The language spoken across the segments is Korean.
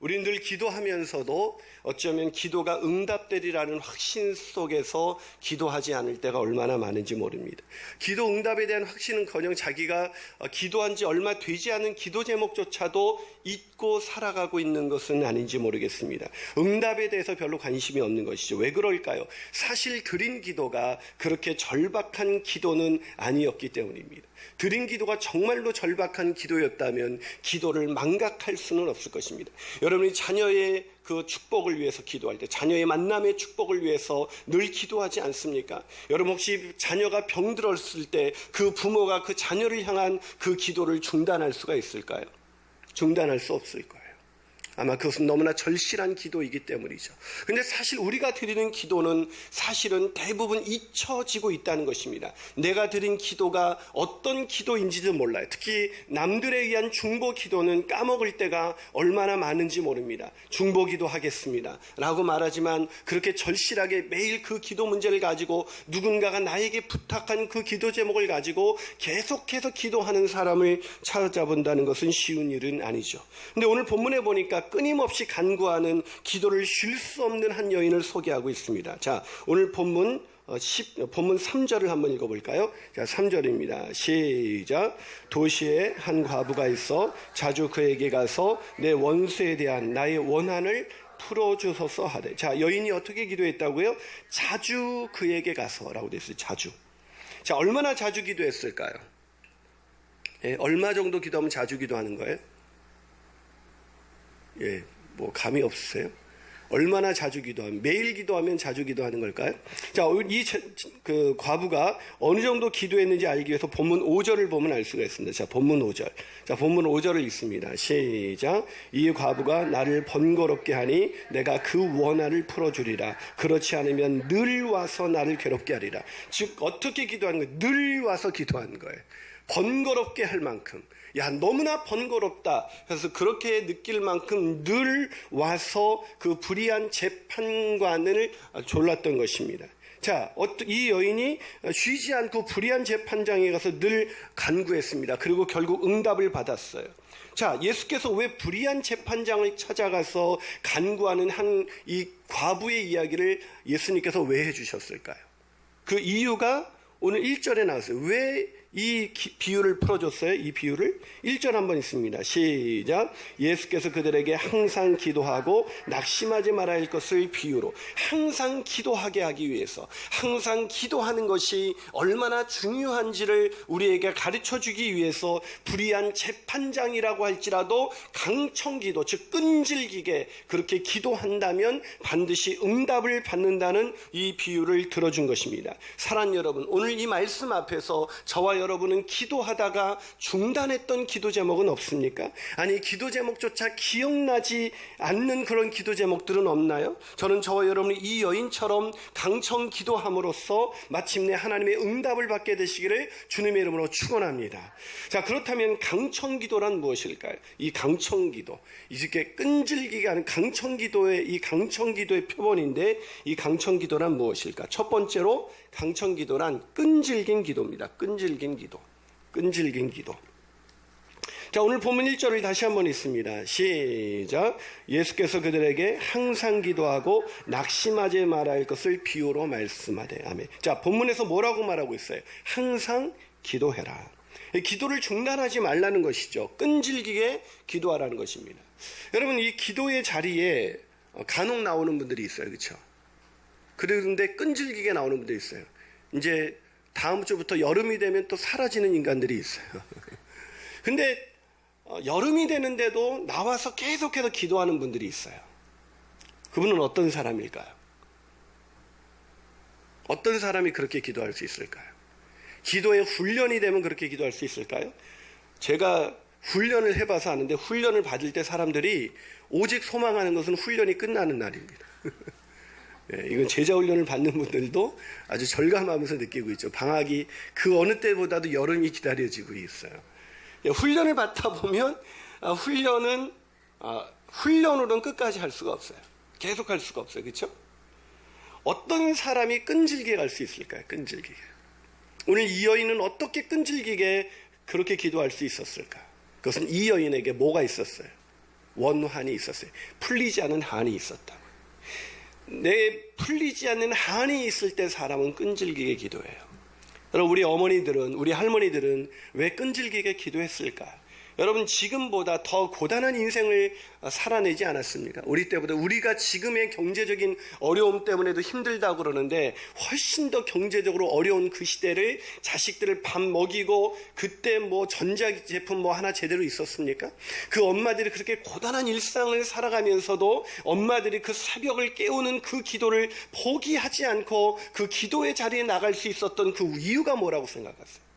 우린 늘 기도하면서도 어쩌면 기도가 응답되리라는 확신 속에서 기도하지 않을 때가 얼마나 많은지 모릅니다. 기도 응답에 대한 확신은커녕 자기가 기도한 지 얼마 되지 않은 기도 제목조차도 잊고 살아가고 있는 것은 아닌지 모르겠습니다. 응답에 대해서 별로 관심이 없는 것이죠. 왜 그럴까요? 사실 드린 기도가 그렇게 절박한 기도는 아니었기 때문입니다. 드린 기도가 정말로 절박한 기도였다면 기도를 망각할 수는 없을 것입니다. 여러분이 자녀의 그 축복을 위해서 기도할 때, 자녀의 만남의 축복을 위해서 늘 기도하지 않습니까? 여러분 혹시 자녀가 병들었을 때 그 부모가 그 자녀를 향한 그 기도를 중단할 수가 있을까요? 중단할 수 없을 거예요. 아마 그것은 너무나 절실한 기도이기 때문이죠. 근데 사실 우리가 드리는 기도는 사실은 대부분 잊혀지고 있다는 것입니다. 내가 드린 기도가 어떤 기도인지도 몰라요. 특히 남들에 의한 중보 기도는 까먹을 때가 얼마나 많은지 모릅니다. 중보 기도 하겠습니다 라고 말하지만 그렇게 절실하게 매일 그 기도 문제를 가지고 누군가가 나에게 부탁한 그 기도 제목을 가지고 계속해서 기도하는 사람을 찾아본다는 것은 쉬운 일은 아니죠. 근데 오늘 본문에 보니까 끊임없이 간구하는 기도를 쉴 수 없는 한 여인을 소개하고 있습니다. 자, 오늘 본문 3절을 한번 읽어볼까요? 자, 3절입니다. 시작. 도시에 한 과부가 있어 자주 그에게 가서 내 원수에 대한 나의 원한을 풀어주소서 하되. 자, 여인이 어떻게 기도했다고요? 자주 그에게 가서 라고 되어 있어요. 자주. 자, 얼마나 자주 기도했을까요? 얼마 정도 기도하면 자주 기도하는 거예요? 뭐 감이 없으세요? 얼마나 자주 기도하면, 매일 기도하면 자주 기도하는 걸까요? 자, 그 과부가 어느 정도 기도했는지 알기 위해서 본문 5절을 보면 알 수가 있습니다. 자, 본문 5절. 자, 본문 5절을 읽습니다. 시작. 이 과부가 나를 번거롭게 하니 내가 그 원한을 풀어주리라. 그렇지 않으면 늘 와서 나를 괴롭게 하리라. 즉, 어떻게 기도하는 거예요? 늘 와서 기도하는 거예요. 번거롭게 할 만큼, 야, 너무나 번거롭다. 그래서 그렇게 느낄 만큼 늘 와서 그 불의한 재판관을 졸랐던 것입니다. 자, 이 여인이 쉬지 않고 불의한 재판장에 가서 늘 간구했습니다. 그리고 결국 응답을 받았어요. 자, 예수께서 왜 불의한 재판장을 찾아가서 간구하는 이 과부의 이야기를 예수님께서 왜 해주셨을까요? 그 이유가 오늘 1절에 나왔어요. 왜 이 비유를 풀어줬어요? 이 비유를 1절 한번 있습니다. 시작. 예수께서 그들에게 항상 기도하고 낙심하지 말아야 할 것을 비유로, 항상 기도하게 하기 위해서, 항상 기도하는 것이 얼마나 중요한지를 우리에게 가르쳐주기 위해서 불의한 재판장이라고 할지라도 강청기도, 즉 끈질기게 그렇게 기도한다면 반드시 응답을 받는다는 이 비유를 들어준 것입니다. 사랑하는 여러분, 오늘 이 말씀 앞에서 저와 여러분은 기도하다가 중단했던 기도 제목은 없습니까? 아니, 기도 제목조차 기억나지 않는 그런 기도 제목들은 없나요? 저는 저와 여러분이 이 여인처럼 강청 기도함으로써 마침내 하나님의 응답을 받게 되시기를 주님의 이름으로 축원합니다. 자, 그렇다면 강청 기도란 무엇일까요? 이 강청 기도, 이렇게 끈질기게 하는 강청 기도의 이 강청 기도의 표본인데, 이 강청 기도란 무엇일까? 첫 번째로 강청 기도란 끈질긴 기도입니다. 끈질긴 기도. 끈질긴 기도. 자, 오늘 본문 1절을 다시 한번 읽습니다. 시작. 예수께서 그들에게 항상 기도하고 낙심하지 말아야 할 것을 비유로 말씀하되. 아멘. 자, 본문에서 뭐라고 말하고 있어요? 항상 기도해라. 기도를 중단하지 말라는 것이죠. 끈질기게 기도하라는 것입니다. 여러분, 이 기도의 자리에 간혹 나오는 분들이 있어요. 그렇죠? 그런데 끈질기게 나오는 분들이 있어요. 이제 다음 주부터 여름이 되면 또 사라지는 인간들이 있어요. 근데 여름이 되는데도 나와서 계속해서 기도하는 분들이 있어요. 그분은 어떤 사람일까요? 어떤 사람이 그렇게 기도할 수 있을까요? 기도의 훈련이 되면 그렇게 기도할 수 있을까요? 제가 훈련을 해봐서 아는데, 훈련을 받을 때 사람들이 오직 소망하는 것은 훈련이 끝나는 날입니다. 이건 제자훈련을 받는 분들도 아주 절감하면서 느끼고 있죠. 방학이 그 어느 때보다도 여름이 기다려지고 있어요. 훈련을 받다 보면 훈련으로는 끝까지 할 수가 없어요. 계속 할 수가 없어요. 그렇죠? 어떤 사람이 끈질기게 갈 수 있을까요? 끈질기게. 오늘 이 여인은 어떻게 끈질기게 그렇게 기도할 수 있었을까? 그것은 이 여인에게 뭐가 있었어요? 원한이 있었어요. 풀리지 않은 한이 있었다고. 내 풀리지 않는 한이 있을 때 사람은 끈질기게 기도해요. 여러분, 우리 어머니들은, 우리 할머니들은 왜 끈질기게 기도했을까? 여러분, 지금보다 더 고단한 인생을 살아내지 않았습니까? 우리 때보다, 우리가 지금의 경제적인 어려움 때문에도 힘들다고 그러는데 훨씬 더 경제적으로 어려운 그 시대를 자식들을 밥 먹이고, 그때 뭐 전자제품 뭐 하나 제대로 있었습니까? 그 엄마들이 그렇게 고단한 일상을 살아가면서도 엄마들이 그 새벽을 깨우는 그 기도를 포기하지 않고 그 기도의 자리에 나갈 수 있었던 그 이유가 뭐라고 생각하세요?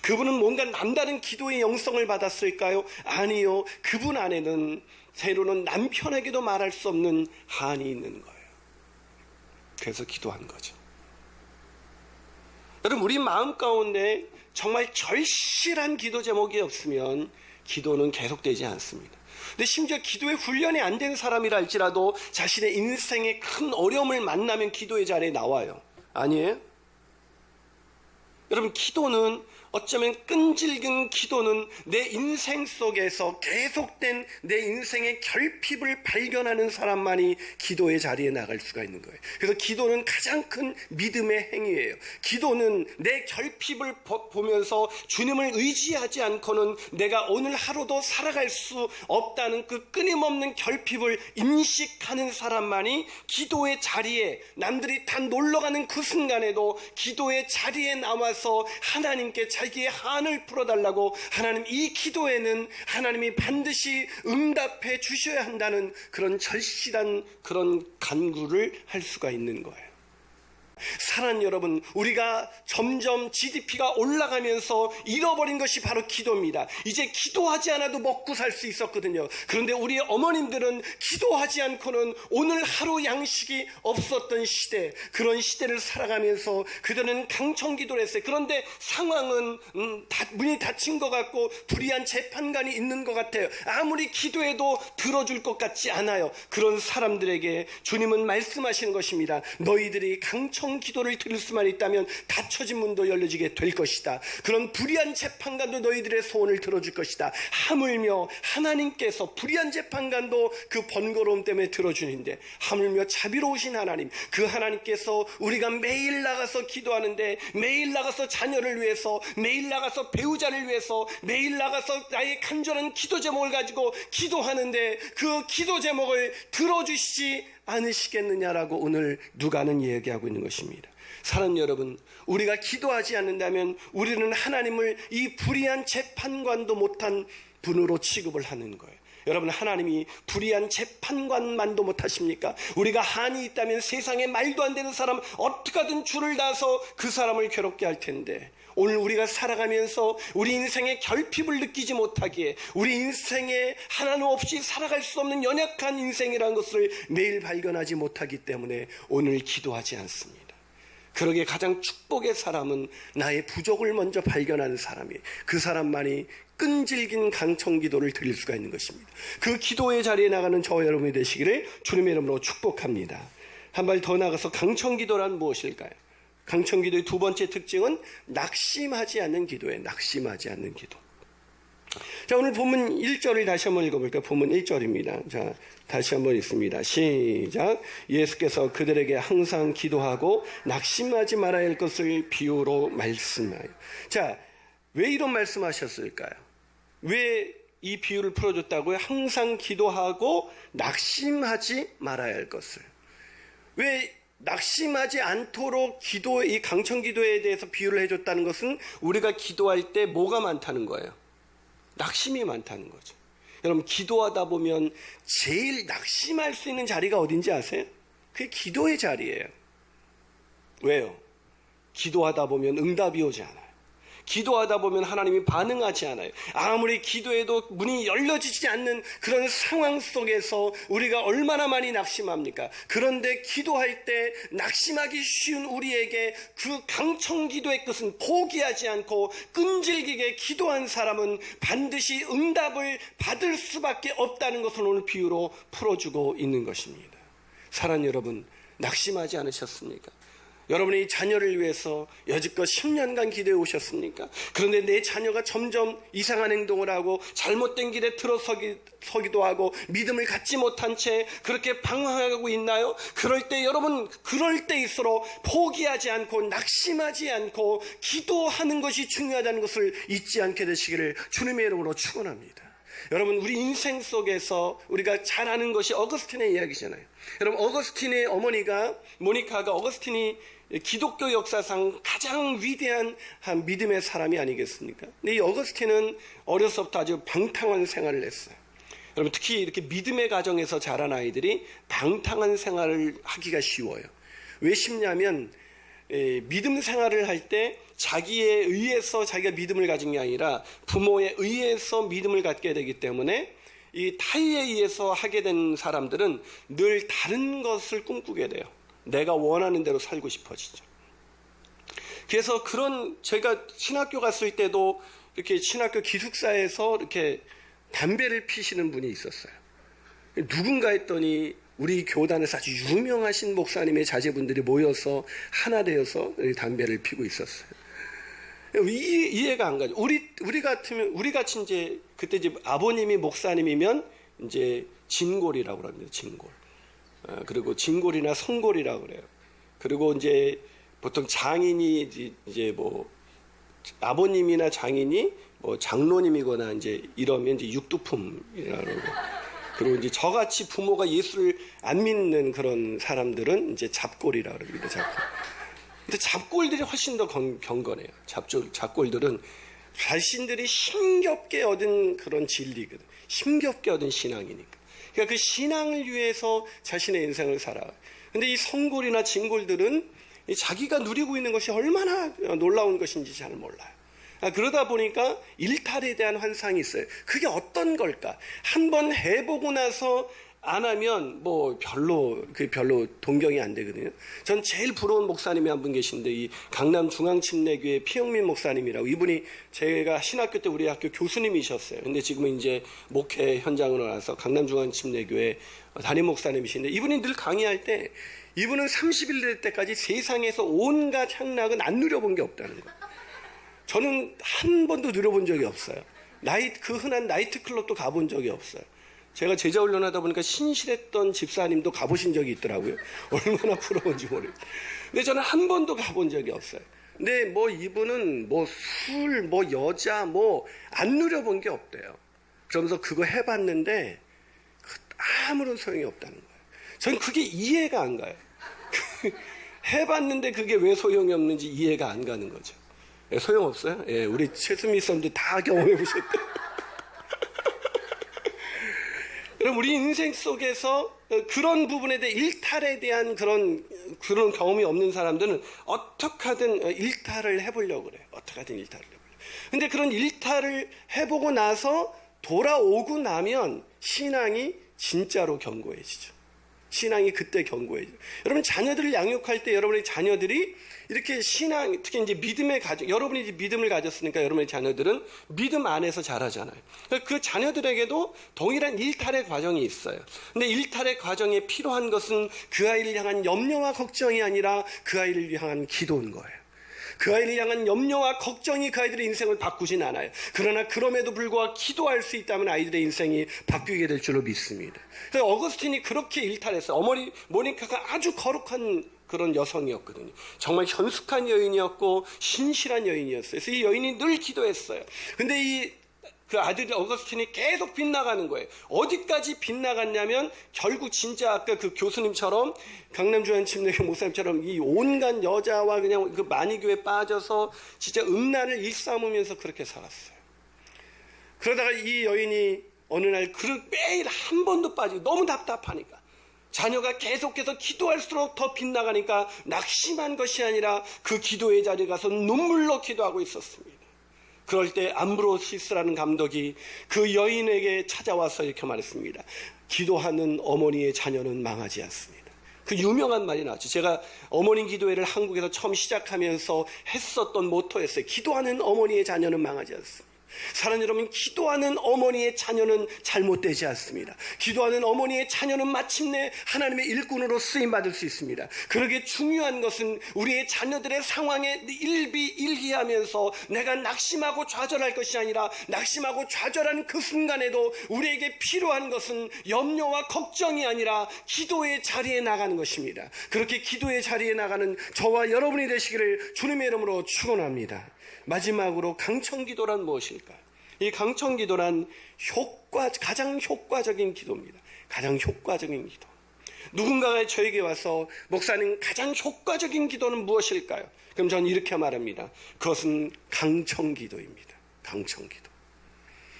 그분은 뭔가 남다른 기도의 영성을 받았을까요? 아니요. 그분 안에는 때로는 남편에게도 말할 수 없는 한이 있는 거예요. 그래서 기도한 거죠. 여러분, 우리 마음 가운데 정말 절실한 기도 제목이 없으면 기도는 계속되지 않습니다. 근데 심지어 기도의 훈련이 안 된 사람이라 할지라도 자신의 인생에 큰 어려움을 만나면 기도의 자리에 나와요. 아니에요? 여러분, 기도는 어쩌면 끈질긴 기도는 내 인생 속에서 계속된 내 인생의 결핍을 발견하는 사람만이 기도의 자리에 나갈 수가 있는 거예요. 그래서 기도는 가장 큰 믿음의 행위예요. 기도는 내 결핍을 보면서 주님을 의지하지 않고는 내가 오늘 하루도 살아갈 수 없다는 그 끊임없는 결핍을 인식하는 사람만이 기도의 자리에, 남들이 다 놀러가는 그 순간에도 기도의 자리에 나와서 하나님께 자기의 한을 풀어달라고, 하나님, 이 기도에는 하나님이 반드시 응답해 주셔야 한다는 그런 절실한 그런 간구를 할 수가 있는 거예요. 사랑하는 여러분, 우리가 점점 GDP가 올라가면서 잃어버린 것이 바로 기도입니다. 이제 기도하지 않아도 먹고 살 수 있었거든요. 그런데 우리 어머님들은 기도하지 않고는 오늘 하루 양식이 없었던 시대, 그런 시대를 살아가면서 그들은 강청기도를 했어요. 그런데 상황은 문이 닫힌 것 같고 불의한 재판관이 있는 것 같아요. 아무리 기도해도 들어줄 것 같지 않아요. 그런 사람들에게 주님은 말씀하시는 것입니다. 너희들이 기도를 드릴 수만 있다면 닫혀진 문도 열려지게 될 것이다. 그런 불의한 재판관도 너희들의 소원을 들어줄 것이다. 하물며 하나님께서 불의한 재판관도 그 번거로움 때문에 들어주는데, 하물며 자비로우신 하나님, 그 하나님께서 우리가 매일 나가서 기도하는데, 매일 나가서 자녀를 위해서, 매일 나가서 배우자를 위해서, 매일 나가서 나의 간절한 기도 제목을 가지고 기도하는데 그 기도 제목을 들어주시지 않으시겠느냐라고 오늘 누가는 얘기하고 있는 것입니다. 사랑하는 여러분, 우리가 기도하지 않는다면 우리는 하나님을 이 불의한 재판관도 못한 분으로 취급을 하는 거예요. 여러분, 하나님이 불의한 재판관만도 못하십니까? 우리가 한이 있다면 세상에 말도 안 되는 사람 어떻게 하든 줄을 다서 그 사람을 괴롭게 할 텐데, 오늘 우리가 살아가면서 우리 인생의 결핍을 느끼지 못하기에, 우리 인생에 하나님 없이 살아갈 수 없는 연약한 인생이라는 것을 매일 발견하지 못하기 때문에 오늘 기도하지 않습니다. 그러기에 가장 축복의 사람은 나의 부족을 먼저 발견하는 사람이에요. 그 사람만이 끈질긴 강청기도를 드릴 수가 있는 것입니다. 그 기도의 자리에 나가는 저와 여러분이 되시기를 주님의 이름으로 축복합니다. 한 발 더 나가서 강청기도란 무엇일까요? 강청기도의 두 번째 특징은 낙심하지 않는 기도예요. 낙심하지 않는 기도. 자, 오늘 본문 1절을 다시 한번 읽어볼까요? 본문 1절입니다. 자, 다시 한번 읽습니다. 시작. 예수께서 그들에게 항상 기도하고 낙심하지 말아야 할 것을 비유로 말씀하여. 자, 왜 이런 말씀하셨을까요? 왜 이 비유를 풀어줬다고요? 항상 기도하고 낙심하지 말아야 할 것을. 왜 낙심하지 않도록 이 강청기도에 대해서 비유를 해줬다는 것은 우리가 기도할 때 뭐가 많다는 거예요? 낙심이 많다는 거죠. 여러분, 기도하다 보면 제일 낙심할 수 있는 자리가 어딘지 아세요? 그게 기도의 자리예요. 왜요? 기도하다 보면 응답이 오지 않아요. 기도하다 보면 하나님이 반응하지 않아요. 아무리 기도해도 문이 열려지지 않는 그런 상황 속에서 우리가 얼마나 많이 낙심합니까? 그런데 기도할 때 낙심하기 쉬운 우리에게 그 강청기도의 끝은 포기하지 않고 끈질기게 기도한 사람은 반드시 응답을 받을 수밖에 없다는 것을 오늘 비유로 풀어주고 있는 것입니다. 사랑하는 여러분, 낙심하지 않으셨습니까? 여러분이 자녀를 위해서 여지껏 10년간 기도해 오셨습니까? 그런데 내 자녀가 점점 이상한 행동을 하고 잘못된 길에 들어서기도 하고 믿음을 갖지 못한 채 그렇게 방황하고 있나요? 그럴 때 여러분, 그럴 때일수록 포기하지 않고 낙심하지 않고 기도하는 것이 중요하다는 것을 잊지 않게 되시기를 주님의 이름으로 축원합니다. 여러분, 우리 인생 속에서 우리가 잘 아는 것이 어거스틴의 이야기잖아요. 여러분, 어거스틴의 어머니가 모니카가 어거스틴이 기독교 역사상 가장 위대한 한 믿음의 사람이 아니겠습니까? 근데 이 어거스틴은 어려서부터 아주 방탕한 생활을 했어요. 여러분, 특히 이렇게 믿음의 가정에서 자란 아이들이 방탕한 생활을 하기가 쉬워요. 왜 쉽냐면 믿음 생활을 할 때 자기에 의해서 자기가 믿음을 가진 게 아니라 부모에 의해서 믿음을 갖게 되기 때문에 이 타의에 의해서 하게 된 사람들은 늘 다른 것을 꿈꾸게 돼요. 내가 원하는 대로 살고 싶어지죠. 그래서 제가 신학교 갔을 때도 이렇게 신학교 기숙사에서 이렇게 담배를 피시는 분이 있었어요. 누군가 했더니 우리 교단에서 아주 유명하신 목사님의 자제분들이 모여서 하나 되어서 담배를 피고 있었어요. 이해가 안 가죠. 우리 같이 이제 그때 이제 아버님이 목사님이면 이제 진골이라고 합니다. 진골. 그리고 진골이나 성골이라고 그래요. 그리고 이제 보통 장인이 이제 뭐 아버님이나 장인이 뭐 장로님이거나 이제 이러면 이제 육두품이라고 그러고, 그리고 이제 저같이 부모가 예수를 안 믿는 그런 사람들은 이제 잡골이라고 그럽니다. 잡골. 근데 잡골들이 훨씬 더 경건해요. 잡골들은 자신들이 힘겹게 얻은 그런 진리거든. 힘겹게 얻은 신앙이니까. 그러니까 그 신앙을 위해서 자신의 인생을 살아요. 근데 이 성골이나 진골들은 자기가 누리고 있는 것이 얼마나 놀라운 것인지 잘 몰라요. 그러다 보니까 일탈에 대한 환상이 있어요. 그게 어떤 걸까? 한번 해보고 나서 안 하면 뭐 별로 동경이 안 되거든요. 전 제일 부러운 목사님이 한 분 계신데, 이 강남 중앙침례교회 피영민 목사님이라고, 이분이 제가 신학교 때 우리 학교 교수님이셨어요. 근데 지금은 이제 목회 현장으로 나서 강남 중앙침례교회 담임 목사님이신데, 이분이 늘 강의할 때 이분은 30일 될 때까지 세상에서 온갖 향락은 안 누려본 게 없다는 거예요. 저는 한 번도 누려본 적이 없어요. 그 흔한 나이트클럽도 가본 적이 없어요. 제가 제자 훈련하다 보니까 신실했던 집사님도 가보신 적이 있더라고요. 얼마나 부러운지 모르겠어요. 근데 저는 한 번도 가본 적이 없어요. 근데 뭐 이분은 뭐 술, 뭐 여자, 뭐 안 누려본 게 없대요. 그러면서 그거 해봤는데 아무런 소용이 없다는 거예요. 저는 그게 이해가 안 가요. 해봤는데 그게 왜 소용이 없는지 이해가 안 가는 거죠. 소용없어요? 예, 우리 최수미 선도 다 경험해 보셨대요. 그럼 우리 인생 속에서 그런 부분에 대해 일탈에 대한 그런 경험이 없는 사람들은 어떻게 하든 일탈을 해보려고 그래요. 어떻게 하든 일탈을 해보려고. 근데 그런 일탈을 해보고 나서 돌아오고 나면 신앙이 진짜로 견고해지죠. 신앙이 그때 견고해져요. 여러분, 자녀들을 양육할 때 여러분의 자녀들이 이렇게 신앙, 특히 이제 믿음의 가정, 여러분이 이제 믿음을 가졌으니까 여러분의 자녀들은 믿음 안에서 자라잖아요. 그 자녀들에게도 동일한 일탈의 과정이 있어요. 근데 일탈의 과정에 필요한 것은 그 아이를 향한 염려와 걱정이 아니라 그 아이를 향한 기도인 거예요. 그 아이를 향한 염려와 걱정이 그 아이들의 인생을 바꾸진 않아요. 그러나 그럼에도 불구하고 기도할 수 있다면 아이들의 인생이 바뀌게 될 줄로 믿습니다. 그래서 어거스틴이 그렇게 일탈했어요. 어머니 모니카가 아주 거룩한 그런 여성이었거든요. 정말 현숙한 여인이었고 신실한 여인이었어요. 그래서 이 여인이 늘 기도했어요. 근데 그 아들 어거스틴이 계속 빗나가는 거예요. 어디까지 빗나갔냐면 결국 진짜 아까 그 교수님처럼 강남주한침례교 목사님처럼 이 온갖 여자와 그냥 그 만이교에 빠져서 진짜 음란을 일삼으면서 그렇게 살았어요. 그러다가 이 여인이 어느 날 매일 한 번도 빠지고 너무 답답하니까 자녀가 계속해서 기도할수록 더 빗나가니까 낙심한 것이 아니라 그 기도의 자리에 가서 눈물로 기도하고 있었습니다. 그럴 때 암브로시스라는 감독이 그 여인에게 찾아와서 이렇게 말했습니다. 기도하는 어머니의 자녀는 망하지 않습니다. 그 유명한 말이 나왔죠. 제가 어머니 기도회를 한국에서 처음 시작하면서 했었던 모토였어요. 기도하는 어머니의 자녀는 망하지 않습니다. 사랑하는 여러분, 기도하는 어머니의 자녀는 잘못되지 않습니다. 기도하는 어머니의 자녀는 마침내 하나님의 일꾼으로 쓰임받을 수 있습니다. 그러게 중요한 것은 우리의 자녀들의 상황에 일비일기하면서 내가 낙심하고 좌절할 것이 아니라, 낙심하고 좌절하는 그 순간에도 우리에게 필요한 것은 염려와 걱정이 아니라 기도의 자리에 나가는 것입니다. 그렇게 기도의 자리에 나가는 저와 여러분이 되시기를 주님의 이름으로 축원합니다. 마지막으로 강청기도란 무엇일까요? 이 강청기도란 가장 효과적인 기도입니다. 가장 효과적인 기도. 누군가가 저에게 와서 목사님, 가장 효과적인 기도는 무엇일까요? 그럼 저는 이렇게 말합니다. 그것은 강청기도입니다. 강청기도.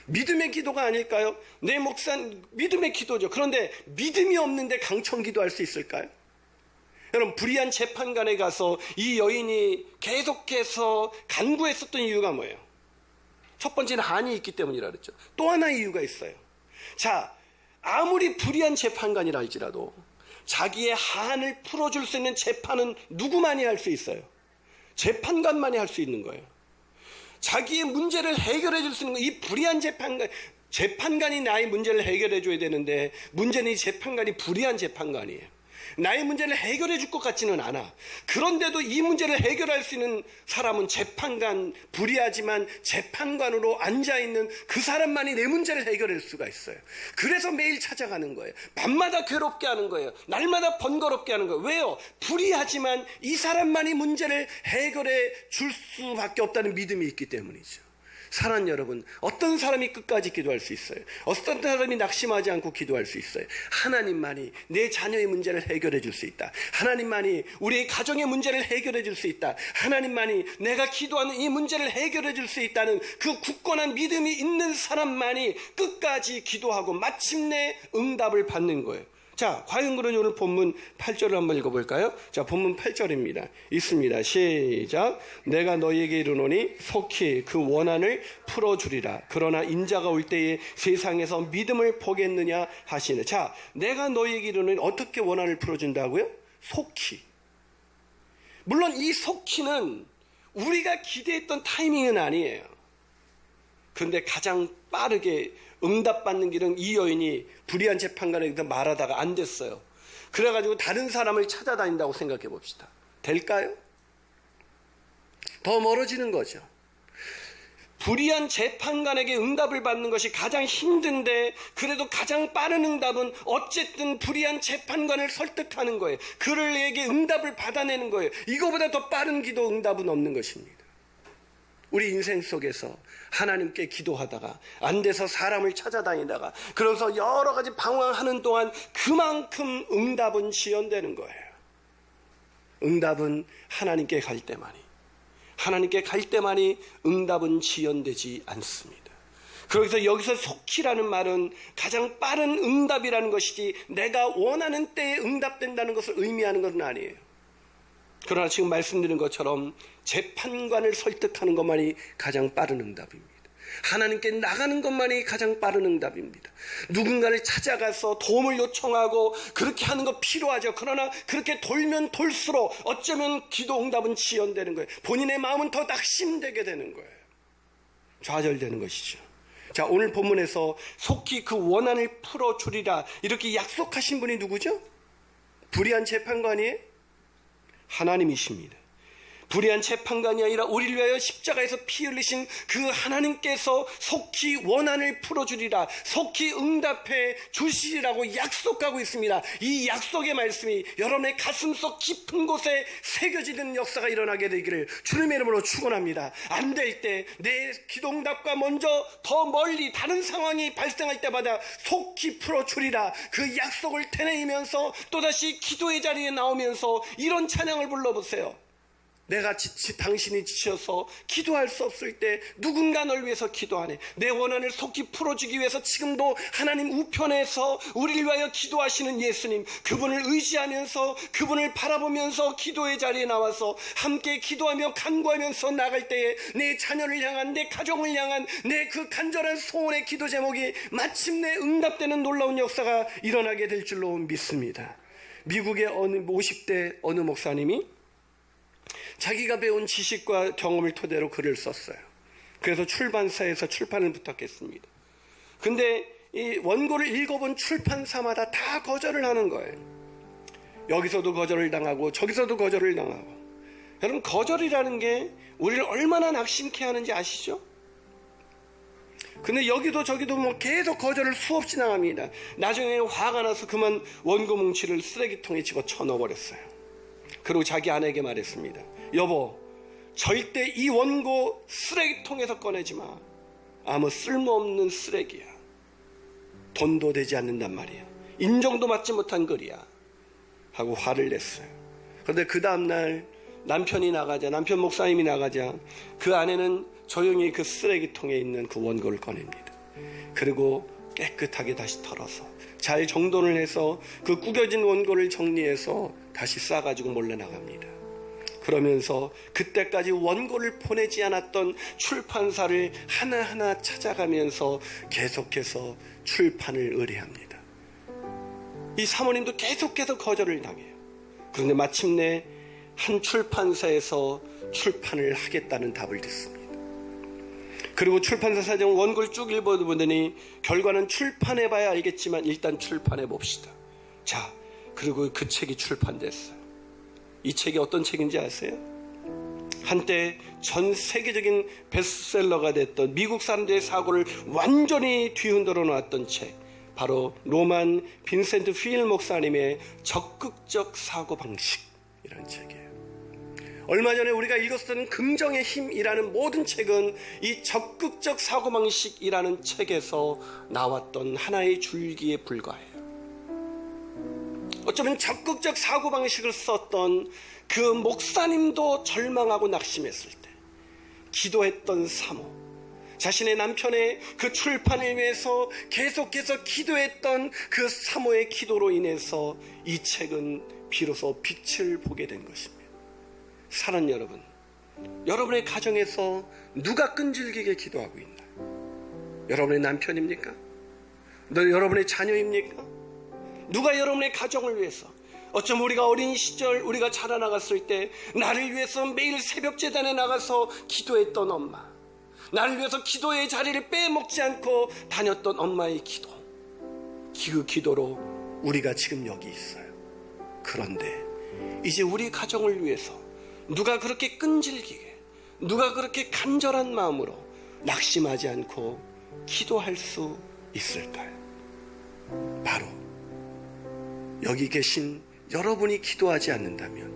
믿음의 기도가 아닐까요? 내 목사님, 믿음의 기도죠. 그런데 믿음이 없는데 강청기도 할 수 있을까요? 여러분, 불의한 재판관에 가서 이 여인이 계속해서 간구했었던 이유가 뭐예요? 첫 번째는 한이 있기 때문이라 그랬죠. 또 하나의 이유가 있어요. 자, 아무리 불의한 재판관이라 할지라도 자기의 한을 풀어줄 수 있는 재판은 누구만이 할 수 있어요? 재판관만이 할 수 있는 거예요. 자기의 문제를 해결해 줄 수 있는 이 불의한 재판관이 나의 문제를 해결해 줘야 되는데, 문제는 이 재판관이 불의한 재판관이에요. 나의 문제를 해결해 줄 것 같지는 않아. 그런데도 이 문제를 해결할 수 있는 사람은 재판관, 불의하지만 재판관으로 앉아있는 그 사람만이 내 문제를 해결할 수가 있어요. 그래서 매일 찾아가는 거예요. 밤마다 괴롭게 하는 거예요. 날마다 번거롭게 하는 거예요. 왜요? 불의하지만 이 사람만이 문제를 해결해 줄 수밖에 없다는 믿음이 있기 때문이죠. 사랑하는 여러분, 어떤 사람이 끝까지 기도할 수 있어요? 어떤 사람이 낙심하지 않고 기도할 수 있어요? 하나님만이 내 자녀의 문제를 해결해 줄 수 있다. 하나님만이 우리의 가정의 문제를 해결해 줄 수 있다. 하나님만이 내가 기도하는 이 문제를 해결해 줄 수 있다는 그 굳건한 믿음이 있는 사람만이 끝까지 기도하고 마침내 응답을 받는 거예요. 자, 과연 그러니 오늘 본문 8절을 한번 읽어볼까요? 자, 본문 8절입니다. 있습니다. 시작. 내가 너희에게 이르노니 속히 그 원한을 풀어주리라. 그러나 인자가 올 때에 세상에서 믿음을 보겠느냐 하시네. 자, 내가 너희에게 이르노니 어떻게 원한을 풀어준다고요? 속히. 물론 이 속히는 우리가 기대했던 타이밍은 아니에요. 그런데 가장 빠르게 응답받는 길은 이 여인이 불의한 재판관에게 말하다가 안 됐어요. 그래가지고 다른 사람을 찾아다닌다고 생각해 봅시다. 될까요? 더 멀어지는 거죠. 불의한 재판관에게 응답을 받는 것이 가장 힘든데, 그래도 가장 빠른 응답은 어쨌든 불의한 재판관을 설득하는 거예요. 그에게 응답을 받아내는 거예요. 이거보다 더 빠른 기도 응답은 없는 것입니다. 우리 인생 속에서 하나님께 기도하다가 안 돼서 사람을 찾아다니다가, 그래서 여러 가지 방황하는 동안 그만큼 응답은 지연되는 거예요. 응답은 하나님께 갈 때만이 응답은 지연되지 않습니다. 그래서 여기서 속히라는 말은 가장 빠른 응답이라는 것이지, 내가 원하는 때에 응답된다는 것을 의미하는 것은 아니에요. 그러나 지금 말씀드린 것처럼 재판관을 설득하는 것만이 가장 빠른 응답입니다. 하나님께 나가는 것만이 가장 빠른 응답입니다. 누군가를 찾아가서 도움을 요청하고 그렇게 하는 거 필요하죠. 그러나 그렇게 돌면 돌수록 어쩌면 기도 응답은 지연되는 거예요. 본인의 마음은 더 낙심되게 되는 거예요. 좌절되는 것이죠. 자, 오늘 본문에서 속히 그 원한을 풀어주리라 이렇게 약속하신 분이 누구죠? 불의한 재판관이에요? 하나님이십니다. 불의한 재판관이 아니라 우리를 위하여 십자가에서 피 흘리신 그 하나님께서 속히 원한을 풀어주리라, 속히 응답해 주시리라고 약속하고 있습니다. 이 약속의 말씀이 여러분의 가슴속 깊은 곳에 새겨지는 역사가 일어나게 되기를 주님의 이름으로 축원합니다. 안 될 때 내 기도 응답과 먼저 더 멀리 다른 상황이 발생할 때마다 속히 풀어주리라 그 약속을 되뇌이면서 또다시 기도의 자리에 나오면서 이런 찬양을 불러보세요. 내가 당신이 지쳐서 기도할 수 없을 때 누군가 널 위해서 기도하네. 내 원한을 속히 풀어주기 위해서 지금도 하나님 우편에서 우리를 위하여 기도하시는 예수님, 그분을 의지하면서 그분을 바라보면서 기도의 자리에 나와서 함께 기도하며 간구하면서 나갈 때에 내 자녀를 향한, 내 가정을 향한 내 그 간절한 소원의 기도 제목이 마침내 응답되는 놀라운 역사가 일어나게 될 줄로 믿습니다. 미국의 어느 50대 어느 목사님이 자기가 배운 지식과 경험을 토대로 글을 썼어요. 그래서 출판사에서 출판을 부탁했습니다. 근데 이 원고를 읽어본 출판사마다 다 거절을 하는 거예요. 여기서도 거절을 당하고 저기서도 거절을 당하고. 여러분, 거절이라는 게 우리를 얼마나 낙심케 하는지 아시죠? 근데 여기도 저기도 뭐 계속 거절을 수없이 당합니다. 나중에 화가 나서 그만 원고 뭉치를 쓰레기통에 집어쳐 넣어버렸어요. 그리고 자기 아내에게 말했습니다. 여보, 절대 이 원고 쓰레기통에서 꺼내지 마. 아무 쓸모없는 쓰레기야. 돈도 되지 않는단 말이야. 인정도 받지 못한 글이야. 하고 화를 냈어요. 그런데 그 다음날 남편 목사님이 나가자 그 아내는 조용히 그 쓰레기통에 있는 그 원고를 꺼냅니다. 그리고 깨끗하게 다시 털어서 잘 정돈을 해서 그 구겨진 원고를 정리해서 다시 싸가지고 몰래 나갑니다. 그러면서 그때까지 원고를 보내지 않았던 출판사를 하나하나 찾아가면서 계속해서 출판을 의뢰합니다. 이 사모님도 계속해서 거절을 당해요. 그런데 마침내 한 출판사에서 출판을 하겠다는 답을 듣습니다. 그리고 출판사 사정 원고를 쭉 읽어보더니 결과는 출판해봐야 알겠지만 일단 출판해봅시다. 자, 그리고 그 책이 출판됐어요. 이 책이 어떤 책인지 아세요? 한때 전 세계적인 베스트셀러가 됐던 미국 사람들의 사고를 완전히 뒤흔들어 놓았던 책, 바로 로만 빈센트 필 목사님의 적극적 사고방식이라는 책이에요. 얼마 전에 우리가 읽었던 긍정의 힘이라는 모든 책은 이 적극적 사고방식이라는 책에서 나왔던 하나의 줄기에 불과해요. 어쩌면 적극적 사고방식을 썼던 그 목사님도 절망하고 낙심했을 때 기도했던 사모, 자신의 남편의 그 출판을 위해서 계속해서 기도했던 그 사모의 기도로 인해서 이 책은 비로소 빛을 보게 된 것입니다. 사랑하는 여러분, 여러분의 가정에서 누가 끈질기게 기도하고 있나요? 여러분의 남편입니까? 여러분의 자녀입니까? 누가 여러분의 가정을 위해서, 어쩜 우리가 어린 시절 우리가 자라나갔을 때 나를 위해서 매일 새벽 제단에 나가서 기도했던 엄마, 나를 위해서 기도의 자리를 빼먹지 않고 다녔던 엄마의 기도, 그 기도로 우리가 지금 여기 있어요. 그런데 이제 우리 가정을 위해서 누가 그렇게 끈질기게, 누가 그렇게 간절한 마음으로 낙심하지 않고 기도할 수 있을까요? 바로 여기 계신 여러분이 기도하지 않는다면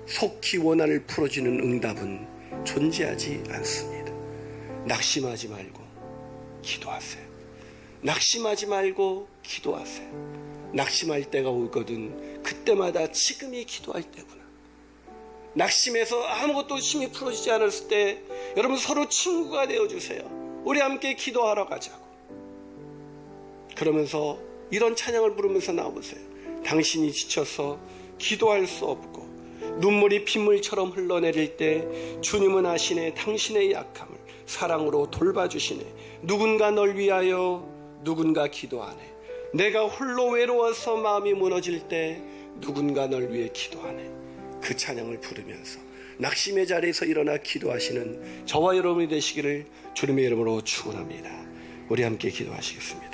속히 원한을 풀어주는 응답은 존재하지 않습니다. 낙심하지 말고 기도하세요. 낙심하지 말고 기도하세요. 낙심할 때가 오거든 그때마다 지금이 기도할 때구나. 낙심해서 아무것도 힘이 풀어지지 않았을 때 여러분 서로 친구가 되어주세요. 우리 함께 기도하러 가자고. 그러면서 이런 찬양을 부르면서 나와보세요. 당신이 지쳐서 기도할 수 없고 눈물이 빗물처럼 흘러내릴 때 주님은 아시네. 당신의 약함을 사랑으로 돌봐주시네. 누군가 널 위하여 누군가 기도하네. 내가 홀로 외로워서 마음이 무너질 때 누군가 널 위해 기도하네. 그 찬양을 부르면서 낙심의 자리에서 일어나 기도하시는 저와 여러분이 되시기를 주님의 이름으로 축원합니다. 우리 함께 기도하시겠습니다.